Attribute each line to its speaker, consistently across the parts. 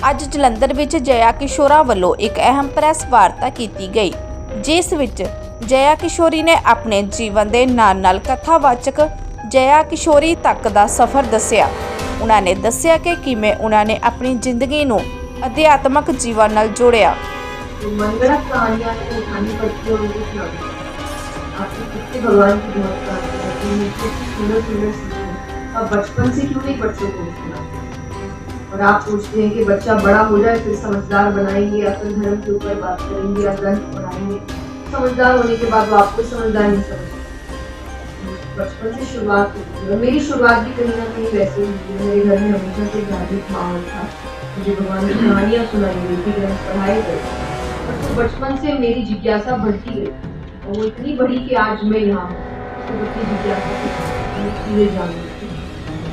Speaker 1: ਅੱਜ ਜਲੰਧਰ ਵਿੱਚ ਜਯਾ ਕਿਸ਼ੋਰਾ ਵੱਲੋਂ ਇੱਕ ਅਹਿਮ ਪ੍ਰੈਸ ਵਾਰਤਾ ਕੀਤੀ ਗਈ, ਜਿਸ ਵਿੱਚ ਜਯਾ ਕਿਸ਼ੋਰੀ ਨੇ ਆਪਣੇ ਜੀਵਨ ਦੇ ਨਾਲ-ਨਾਲ ਕਥਾਵਾਚਕ ਜਯਾ ਕਿਸ਼ੋਰੀ ਤੱਕ ਦਾ ਸਫ਼ਰ ਦੱਸਿਆ। ਉਹਨਾਂ ਨੇ ਦੱਸਿਆ ਕਿ ਕਿਵੇਂ ਉਹਨਾਂ ਨੇ ਆਪਣੀ ਜ਼ਿੰਦਗੀ ਨੂੰ ਅਧਿਆਤਮਕ ਜੀਵਨ ਨਾਲ जोड़िया।
Speaker 2: मनगढ़ंत कहानियां तो उठानी पड़ती है और उनको सुनानी पड़ती है। आपको कितने भगवान की बहुत कहानी होती है, कितनी सुंदर सीखें। अब बचपन से क्यों नहीं बच्चों को सुनाते? और आप सोचते हैं कि बच्चा बड़ा हो जाए फिर समझदार बनाएंगे या फिर धर्म के ऊपर बात करेंगे या ग्रंथ पढ़ाएंगे। समझदार होने के बाद वो आपको समझदार नहीं समझते। बचपन से शुरुआत होती है। मेरी शुरुआत भी कहीं ना कहीं वैसे ही हुई। मेरे घर में हमेशा से धार्मिक माहौल था, मुझे भगवान की कहानियां सुनाई गई थी, ग्रंथ पढ़ाए गए। तो बचपन से मेरी जिज्ञासा बढ़ती गई और वो इतनी बड़ी कि आज मैं यहाँ हूँ। तो बच्ची जिज्ञासा चीजें जानती।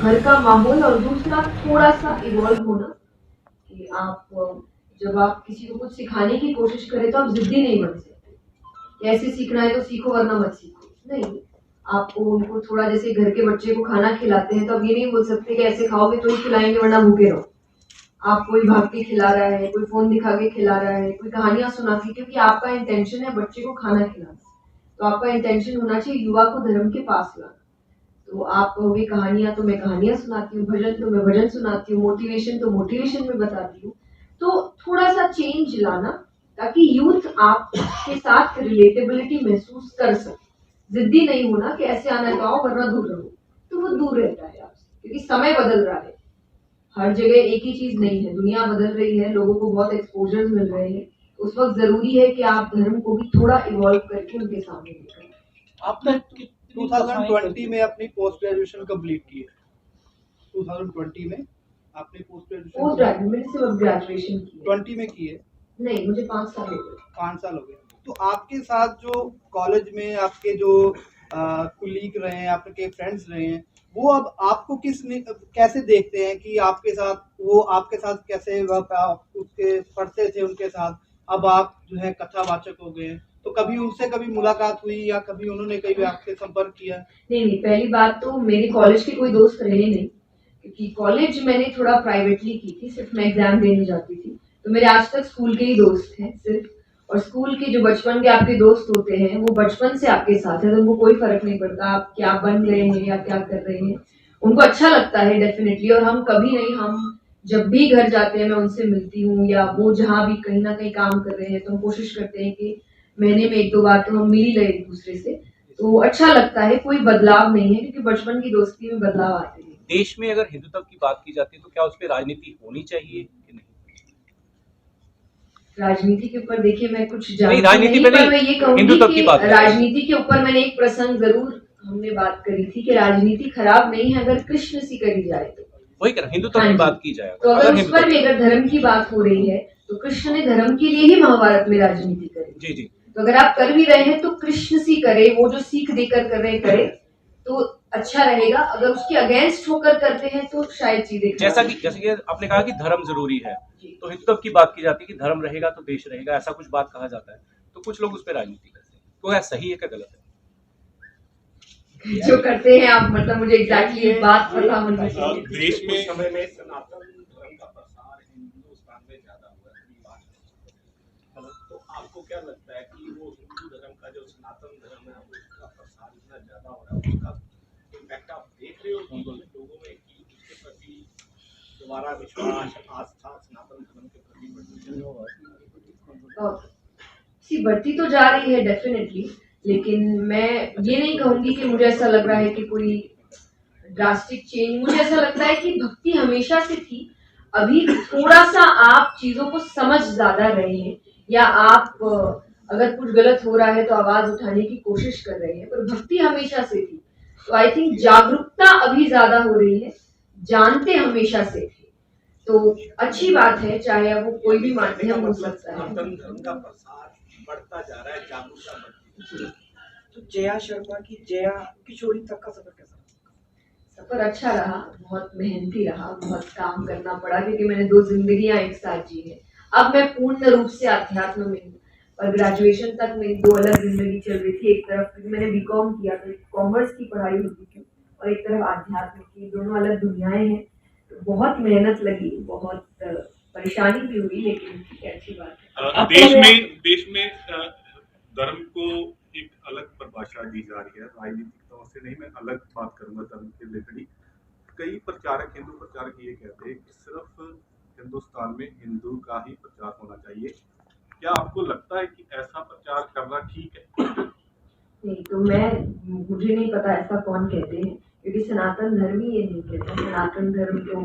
Speaker 2: घर का माहौल और दूसरा थोड़ा सा इवॉल्व होना कि आप जब आप किसी को कुछ सिखाने की कोशिश करें तो आप जिद्दी नहीं बन सकते। ऐसे सीखना है तो सीखो वरना मत सीखो, नहीं। आपको उनको थोड़ा जैसे घर के बच्चे को खाना खिलाते हैं तो आप ये नहीं बोल सकते कि ऐसे खाओगे तो ही खिलाएंगे वरना भूखे रहो। आप कोई भाग के खिला रहा है, कोई फोन दिखा के खिला रहा है, कोई कहानियां सुना के, क्योंकि आपका इंटेंशन है बच्चे को खाना खिलाना, तो आपका इंटेंशन होना चाहिए युवा को धर्म के पास लाना। तो आप कहोगे कहानियां तो मैं कहानियां सुनाती हूँ, भजन तो मैं भजन सुनाती हूँ, मोटिवेशन तो मोटिवेशन में बताती हूँ। तो थोड़ा सा चेंज लाना ताकि यूथ आपके साथ रिलेटेबिलिटी महसूस कर सके। जिद्दी नहीं होना कि ऐसे आना तो आओ वरना दूर रहो, तो वो दूर रहता है आपसे, क्योंकि समय बदल रहा है। हर जगह एक ही चीज नहीं है, दुनिया बदल रही है, लोगों को बहुत एक्सपोजर्स मिल रहे हैं। उस वक्त जरूरी है कि आप धर्म को भी थोड़ा इवॉल्व करके उनके सामने लेकर।
Speaker 3: आपने 2020 में अपनी पोस्ट ग्रेजुएशन कंप्लीट की है। 2020 में आपने पोस्ट ग्रेजुएशन
Speaker 2: मैंने सिर्फ ग्रेजुएशन की है।
Speaker 3: 20 में की है?
Speaker 2: नहीं, मुझे 5 साल हो गए।
Speaker 3: 5 साल हो गए। तो आपके साथ जो कॉलेज में आपके जो कुलीग रहे हैं, आपके फ्रेंड्स रहे हैं, वो अब आपको कैसे देखते हैं कि वो आपके साथ कैसे उसके पढ़ते थे उनके साथ, अब आप जो है कथावाचक हो गए, तो कभी उनसे कभी मुलाकात हुई या कभी उन्होंने कभी आपसे संपर्क किया?
Speaker 2: नहीं, पहली बात तो मेरे कॉलेज के कोई दोस्त रहे नहीं, क्योंकि कॉलेज मैंने थोड़ा प्राइवेटली की थी, सिर्फ मैं एग्जाम देने जाती थी। तो मेरे आज तक स्कूल के ही दोस्त हैं सिर्फ। और स्कूल के जो बचपन के आपके दोस्त होते हैं वो बचपन से आपके साथ है, तो उनको कोई फर्क नहीं पड़ता आप क्या बन रहे हैं या क्या कर रहे हैं। उनको अच्छा लगता है डेफिनेटली। और हम कभी नहीं, हम जब भी घर जाते हैं मैं उनसे मिलती हूँ, या वो जहाँ भी कहीं ना कहीं काम कर रहे हैं तो हम कोशिश करते हैं कि महीने में 1-2 बार तो हम मिल ही रहे एक दूसरे से। तो अच्छा लगता है, कोई बदलाव नहीं है, क्योंकि बचपन की दोस्ती में बदलाव आते हैं।
Speaker 4: देश में अगर हिंदुत्व की बात की जाती है तो क्या उस पर राजनीति होनी चाहिए कि नहीं?
Speaker 2: राजनीति के ऊपर देखिए मैं कुछ जानती
Speaker 4: राजनीति
Speaker 2: नहीं, पर मैं ये कहूंगी कि राजनीति के ऊपर मैंने एक प्रसंग जरूर हमने बात करी थी कि राजनीति खराब नहीं है अगर कृष्ण सी करी जाए तो।
Speaker 4: वही कर हिंदुत्व की बात की जाए
Speaker 2: तो अगर उस पर भी अगर धर्म की बात हो रही है तो कृष्ण ने धर्म के लिए ही महाभारत में राजनीति करी।
Speaker 4: जी जी।
Speaker 2: तो अगर आप कर भी रहे हैं तो कृष्ण सी करे, वो जो सीख देकर कर रहे करे तो अच्छा रहेगा। अगर उसके अगेंस्ट होकर करते हैं तो शायद चीजें
Speaker 4: जैसे कि आपने कहा कि धर्म जरूरी है, तो हिंदुत्व की बात की जाती है कि धर्म रहेगा तो देश रहेगा, ऐसा कुछ बात कहा जाता है, तो कुछ लोग उस पर राजनीति करते हैं, तो यह सही है क्या गलत है?
Speaker 2: जो करते हैं आप, मतलब मुझे एग्जैक्टली बात पता होनी चाहिए।
Speaker 5: देश में समय में सनातन धर्म का प्रसार हिंदुस्तान में ज्यादा हुआ है, तो आपको क्या लगता है कि वो हिंदू धर्म का जो सनातन धर्म है उसका प्रसार इतना ज्यादा हो रहा है, उसका इम्पैक्ट आप देख रहे हो कि लोगों में कि उसके प्रति दोबारा विश्वास, आस्था सनातन धर्म के प्रति
Speaker 2: बढ़ती तो जा रही है डेफिनेटली, लेकिन मैं ये नहीं कहूंगी कि मुझे ऐसा लग रहा है कि कोई ड्रास्टिक चेंज। मुझे ऐसा लगता है कि भक्ति हमेशा से थी, अभी थोड़ा सा आप चीजों को समझ ज्यादा रहे हैं, या आप अगर कुछ गलत हो रहा है तो आवाज उठाने की कोशिश कर रहे हैं, पर भक्ति हमेशा से थी। तो आई थिंक जागरूकता अभी ज्यादा हो रही है, जानते हमेशा से थे, तो अच्छी बात है, चाहे वो कोई भी माध्यम हो सकता है।
Speaker 5: सनातन धर्म का प्रसार बढ़ता जा रहा है, जागरूकता बढ़ती है।
Speaker 6: तो जया शर्मा की जया किशोरी तक का सफर कैसा रहा?
Speaker 2: सफर अच्छा रहा, बहुत मेहनती रहा, बहुत काम करना पड़ा, क्योंकि मैंने 2 जिंदगियां एक साथ जी है। अब मैं पूर्ण रूप से अध्यात्म में हूँ, पर ग्रेजुएशन तक मेरी 2 अलग जिंदगी चल रही थी। एक तरफ मैंने बीकॉम किया तो कॉमर्स की पढ़ाई होती थी, और एक तरफ आध्यात्म की, दोनों अलग दुनियाएं हैं। तो बहुत मेहनत लगी, बहुत परेशानी भी हुई, लेकिन ठीक है, अच्छी बात है।
Speaker 5: देश में धर्म को एक अलग परिभाषा दी जा रही है, राजनीतिक तौर से नहीं, मैं अलग बात करूंगा धर्म के रिलेटेड ही। कई प्रचारक, हिंदू प्रचारक ये कहते हैं कि सिर्फ हिंदुस्तान में हिंदू का ही प्रचार होना चाहिए। क्या आपको लगता है कि ऐसा प्रचार करना ठीक है?
Speaker 2: नहीं, तो मुझे नहीं पता ऐसा कौन कहते हैं, क्योंकि सनातन धर्म ही ये नहीं कहता। सनातन धर्म तो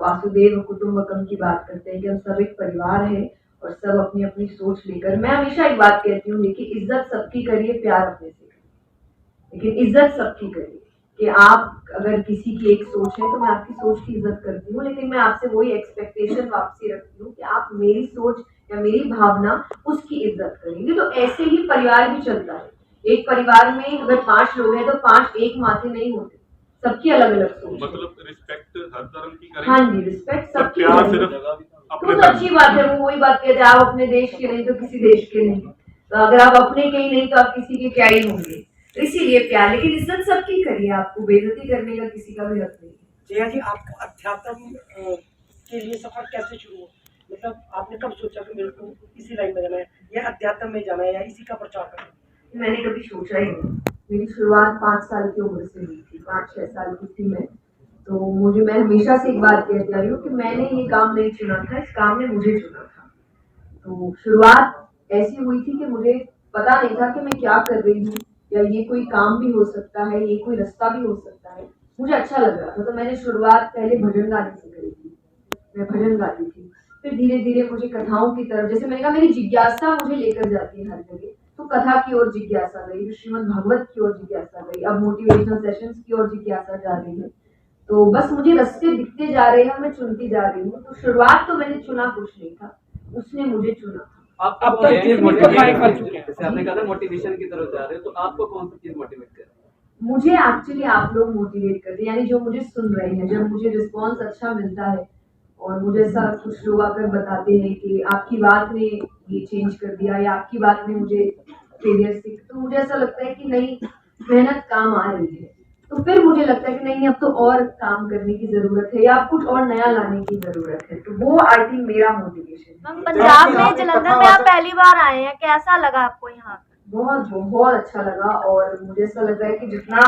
Speaker 2: वासुदेव कुटुंबकम की बात करते हैं कि हम सब एक परिवार है और सब अपनी अपनी सोच लेकर। मैं हमेशा एक बात कहती हूँ, देखिए, इज्जत सबकी करिए, प्यार अपने से करिए, लेकिन इज्जत सबकी करिए। कि आप अगर किसी की एक सोच है तो मैं आपकी सोच की इज्जत करती हूँ, लेकिन मैं आपसे वही एक्सपेक्टेशन वापसी रखती हूँ कि आप मेरी सोच या मेरी भावना उसकी इज्जत करेंगे। तो ऐसे ही परिवार भी चलता है। एक परिवार में अगर 5 लोग हैं तो 5 एक माथे नहीं होते, सबकी अलग अलग सोच है।
Speaker 5: मतलब रिस्पेक्ट हर धर्म की करें।
Speaker 2: हाँ जी, रिस्पेक्ट
Speaker 5: और
Speaker 2: सबकी
Speaker 5: प्यार
Speaker 2: करें।
Speaker 5: सिर्फ
Speaker 2: तो
Speaker 5: अपने
Speaker 2: तो अच्छी बात है, वो वही बात कहते हैं, आप अपने देश के नहीं तो किसी देश के नहीं। तो अगर आप अपने के ही नहीं तो आप किसी के क्या ही होंगे। तो इसीलिए प्यार, लेकिन इज्जत सबकी करिए, आपको बेइज्जती करने का किसी का भी हक नहीं है।
Speaker 6: जया जी, आपका अध्यात्म के लिए सफर कैसे शुरू हुआ? मतलब आपने कब सोचा कि मेरे को इसी लाइन में जाना है, या अध्यात्म में जाना है, या इसी का प्रचार करना है?
Speaker 2: मैंने कभी सोचा ही नहीं। मेरी शुरुआत 5 साल की उम्र से हुई थी, 5-6 साल की थी मैं। तो मैं हमेशा से एक बात कहती आई हूँ कि मैंने ये काम नहीं चुना था, इस काम ने मुझे चुना था। तो शुरुआत ऐसी हुई थी कि मुझे पता नहीं था कि मैं क्या कर रही हूँ, या ये कोई काम भी हो सकता है, ये कोई रास्ता भी हो सकता है। मुझे अच्छा लग रहा था, तो मैंने शुरुआत पहले भजन गाने से करी थी। मैं भजन गाती थी, फिर धीरे धीरे मुझे कथाओं की तरफ, जैसे मैंने कहा, मेरी जिज्ञासा मुझे लेकर जाती है हर जगह। तो कथा की ओर जिज्ञासा गई, श्रीमद् भागवत की ओर जिज्ञासा गई, अब मोटिवेशनल सेशंस की ओर जिज्ञासा जा रही है। तो बस मुझे रास्ते दिखते जा रहे हैं, मैं चुनती जा रही हूँ। तो शुरुआत तो मैंने चुना कुछ नहीं था, उसने मुझे चुना था।
Speaker 6: अब तक कितनी कथाएं कर चुके हैं?
Speaker 7: जैसे आपने कहा था मोटिवेशन की तरफ जा रहे हो, तो आपको कौन सी चीज मोटिवेट कर रही है?
Speaker 2: मुझे एक्चुअली आप लोग मोटिवेट करते हैं, यानी जो मुझे सुन रहे हैं, जब मुझे रिस्पॉन्स अच्छा मिलता है और मुझे ऐसा कुछ लोग आकर बताते हैं कि आपकी बात ने ये चेंज कर दिया, या आपकी बात ने मुझे फेलियर से, तो मुझे ऐसा लगता है कि नहीं, मेहनत काम आ रही है। तो फिर मुझे लगता है कि नहीं, अब तो और काम करने की जरूरत है, या कुछ और नया लाने की जरूरत है। तो वो आई थिंक मेरा मोटिवेशन है।
Speaker 8: मैम, पंजाब में जलंधर में आप पहली बार आए हैं, कैसा लगा आपको यहाँ?
Speaker 2: बहुत बहुत अच्छा लगा, और मुझे ऐसा लग रहा है कि जितना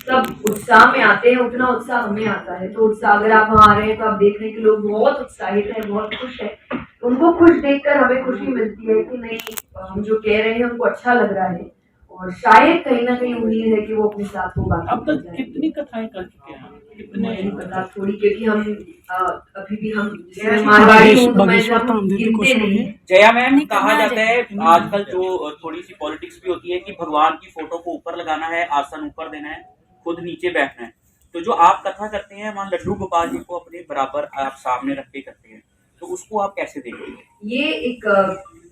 Speaker 2: सब उत्साह में आते हैं उतना उत्साह हमें आता है। तो उत्साह, अगर आप वहाँ आ रहे हैं तो आप देख रहे हैं कि लोग बहुत उत्साहित हैं, बहुत खुश हैं। उनको खुश देखकर हमें खुशी मिलती है कि नहीं, हम जो कह रहे हैं उनको अच्छा लग रहा है, और शायद कहीं ना कहीं उम्मीद है कि वो अपने साथ वो बात
Speaker 6: अब तक कितनी कथाएं कर चुके हैं? कितने?
Speaker 2: नहीं पता थोड़ी, क्योंकि हम अभी भी हम मारवाड़ी हूँ, तो मैं गिनते नहीं।
Speaker 9: जया मैम, कहा जाता है आजकल जो थोड़ी सी पॉलिटिक्स भी होती है कि भगवान की फोटो को ऊपर लगाना है, आसन ऊपर देना है, खुद नीचे बैठना है। तो जो आप कथा करते हैं वहाँ लड्डू गोपाल जी को अपने बराबर आप सामने रख के करते हैं, तो उसको आप कैसे देखते हैं?
Speaker 2: ये एक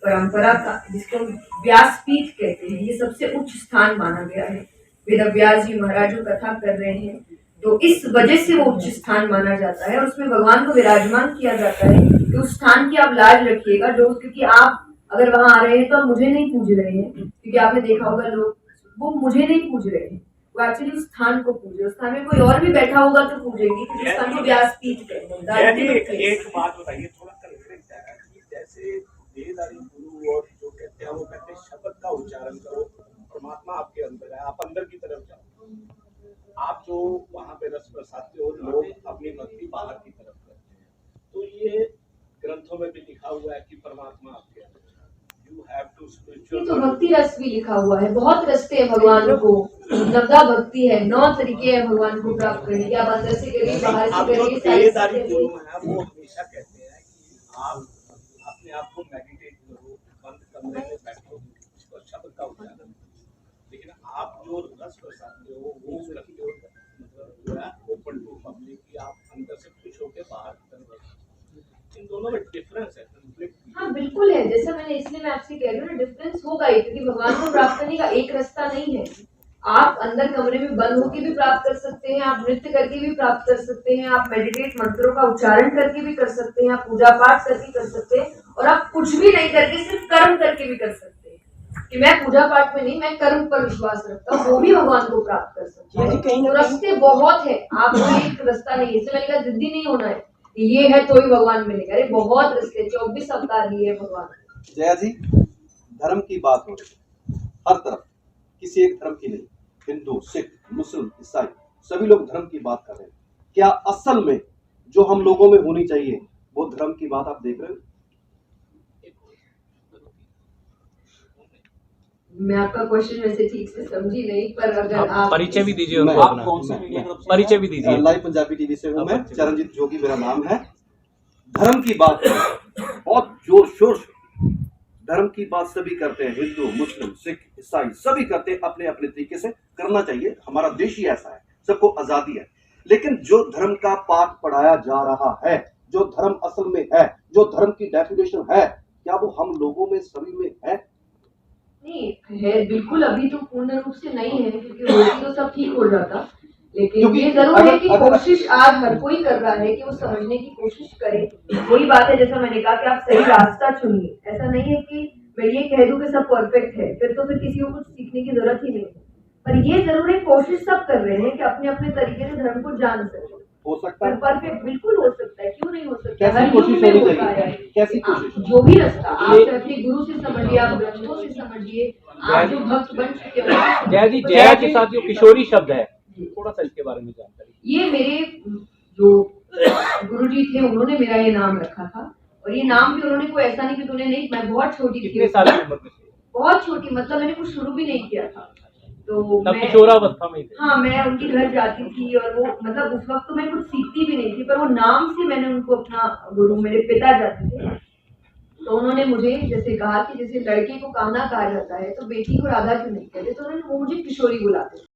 Speaker 2: परंपरा का, जिसको व्यासपीठ कहते हैं, ये सबसे उच्च स्थान माना गया है। वेद व्यास जी महाराज जो कथा कर रहे हैं, तो इस वजह से वो उच्च स्थान माना जाता है, और उसमें भगवान को विराजमान किया जाता है कि उस स्थान की आप लाज रखिएगा। जो, क्योंकि आप अगर वहां आ रहे हैं तो आप मुझे नहीं पूज रहे हैं, क्योंकि आपने देखा होगा लोग वो मुझे नहीं पूज रहे हैं, वो एक्चुअली उस स्थान को पूजे। उस स्थान में कोई और भी बैठा होगा तो पूजेंगे, क्योंकि उस स्थान को व्यासपीठ कहते हैं।
Speaker 5: एक बात बताइए, थोड़ा कन्फ्लिक्ट है कि जैसे देहधारी गुरु और जो कहते हैं वो कहते हैं शब्द का उच्चारण करो, परमात्मा आपके अंदर है, आप अंदर की तरफ जाओ। आप जो वहां पे रस बरसाते हो, लोग अपनी भक्ति बाहर की तरफ करते हैं। तो ये ग्रंथों में भी लिखा हुआ है कि परमात्मा आपके अंदर है, यू हैव टू स्पिरिचुअल।
Speaker 2: तो भक्ति रस भी लिखा हुआ है, बहुत रस्ते हैं भगवान को, 9 भक्ति है, 9 तरीके हैं भगवान को प्राप्त करने के। आप अंदर से करिए, बाहर से करिए।
Speaker 5: देहधारी गुरु है वो हमेशा कहते हैं कि आप अपने आप को मेडिटेट करो, बंद कमरे में बैठो, उसको शब्द का उच्चारण। लेकिन आप जो रस बरसाते हो वो रखते हो, मतलब जो है ओपन टू पब्लिक, की आप अंदर से खुश होकर बाहर की तरफ। इन दोनों में डिफरेंस है, कॉन्फ्लिक्ट।
Speaker 2: हाँ बिल्कुल है, जैसा मैंने, इसलिए मैं आपसे कह रही हूँ ना, डिफरेंस होगा ही, क्योंकि भगवान को प्राप्त करने का एक रास्ता नहीं है। आप अंदर कमरे में बंद होकर भी प्राप्त कर सकते हैं, आप नृत्य करके भी प्राप्त कर सकते हैं, आप मेडिटेट मंत्रों का उच्चारण करके भी कर सकते हैं, आप पूजा पाठ करके कर सकते हैं, और आप कुछ भी नहीं करके सिर्फ कर्म करके भी कर सकते हैं। कि मैं पूजा पाठ में नहीं, मैं कर्म पर विश्वास रखता हूँ, वो भी भगवान को प्राप्त कर सकते हैं। तो रास्ते बहुत है, आप एक रास्ता नहीं है। इसलिए मैंने कहा जिद्दी नहीं होना है, कि ये है तो ही भगवान मिलेगा। अरे बहुत रिश्ते, 24 अवतार लिए है भगवान।
Speaker 10: जया जी, धर्म की बात हो रही है हर तरफ, किसी एक धर्म की नहीं। हिंदू, सिख, मुस्लिम, ईसाई सभी लोग धर्म की बात कर रहे हैं। क्या असल में जो हम लोगों में होनी चाहिए वो धर्म की बात आप देख रहे हो?
Speaker 2: मैं आपका क्वेश्चन वैसे ठीक से समझी नहीं, पर अगर आप
Speaker 4: परिचय भी दीजिए
Speaker 10: मैं-
Speaker 4: उनको
Speaker 10: आप
Speaker 4: अपना।
Speaker 9: कौन से मीडिया ग्रुप से
Speaker 4: परिचय भी दीजिए।
Speaker 10: लाइव पंजाबी टीवी से हूं मैं, चरणजीत जोगी मेरा नाम है। धर्म की बात बहुत जोर शोर से धर्म की बात सभी करते हैं, हिंदू, मुस्लिम, सिख, ईसाई सभी करते हैं, अपने अपने तरीके से करना चाहिए। हमारा देश ही ऐसा है, सबको आजादी है। लेकिन जो धर्म का पाठ पढ़ाया जा रहा है, जो धर्म असल में है, जो धर्म की डेफिनेशन है, क्या वो हम लोगों में सभी में है?
Speaker 2: नहीं है, बिल्कुल अभी तो पूर्ण रूप से नहीं है, क्योंकि होती तो सब ठीक हो जाता। लेकिन
Speaker 10: क्योंकि
Speaker 2: ये जरूर है कि
Speaker 10: अगर-
Speaker 2: कोशिश आज हर कोई कर रहा है कि वो समझने की कोशिश करे। वही बात है, जैसा मैंने कहा कि आप सही रास्ता चुनिए। ऐसा नहीं है कि मैं ये कह दूं कि सब परफेक्ट है, फिर तो फिर किसी को कुछ सीखने की जरूरत ही नहीं है। पर ये जरूर है, कोशिश सब कर रहे हैं कि अपने अपने तरीके से धर्म को जान सके।
Speaker 10: हो सकता
Speaker 2: पर
Speaker 10: है
Speaker 2: परफेक्ट बिल्कुल हो सकता है, क्यों नहीं हो सकता?
Speaker 10: कैसी
Speaker 2: हर
Speaker 10: कोशिश
Speaker 2: युग में
Speaker 10: होनी
Speaker 2: होता
Speaker 10: चाहिए?
Speaker 2: है।
Speaker 10: कैसी
Speaker 2: आप
Speaker 10: कोशिश?
Speaker 2: जो भी रास्ता, आप चाहे अपने गुरु से समझिए, आप ग्रंथों से समझिए, आप जो भक्त बन चुके हो।
Speaker 4: जया जी, जया के साथ जो किशोरी शब्द है, थोड़ा सा इसके बारे में जानकारी।
Speaker 2: ये मेरे जो गुरुजी थे, उन्होंने मेरा ये नाम रखा था। और ये नाम भी उन्होंने, कोई ऐसा नहीं कि तूने नहीं, मैं बहुत छोटी थी,
Speaker 4: कितने साल की उम्र में थे?
Speaker 2: बहुत छोटी, मतलब मैंने कुछ शुरू भी नहीं किया था। तो
Speaker 4: तब
Speaker 2: मैं,
Speaker 4: किशोरावस्था में ही थे।
Speaker 2: हाँ, मैं उनके घर जाती थी और वो, मतलब उस वक्त तो मैं कुछ सीखती भी नहीं थी, पर वो नाम से मैंने उनको अपना गुरु, मेरे पिता जाते थे। तो उन्होंने मुझे जैसे कहा कि जैसे लड़के को कान्हा कहा जाता है तो बेटी को राधा क्यों नहीं कहते, तो उन्होंने वो मुझे किशोरी बुलाते थे।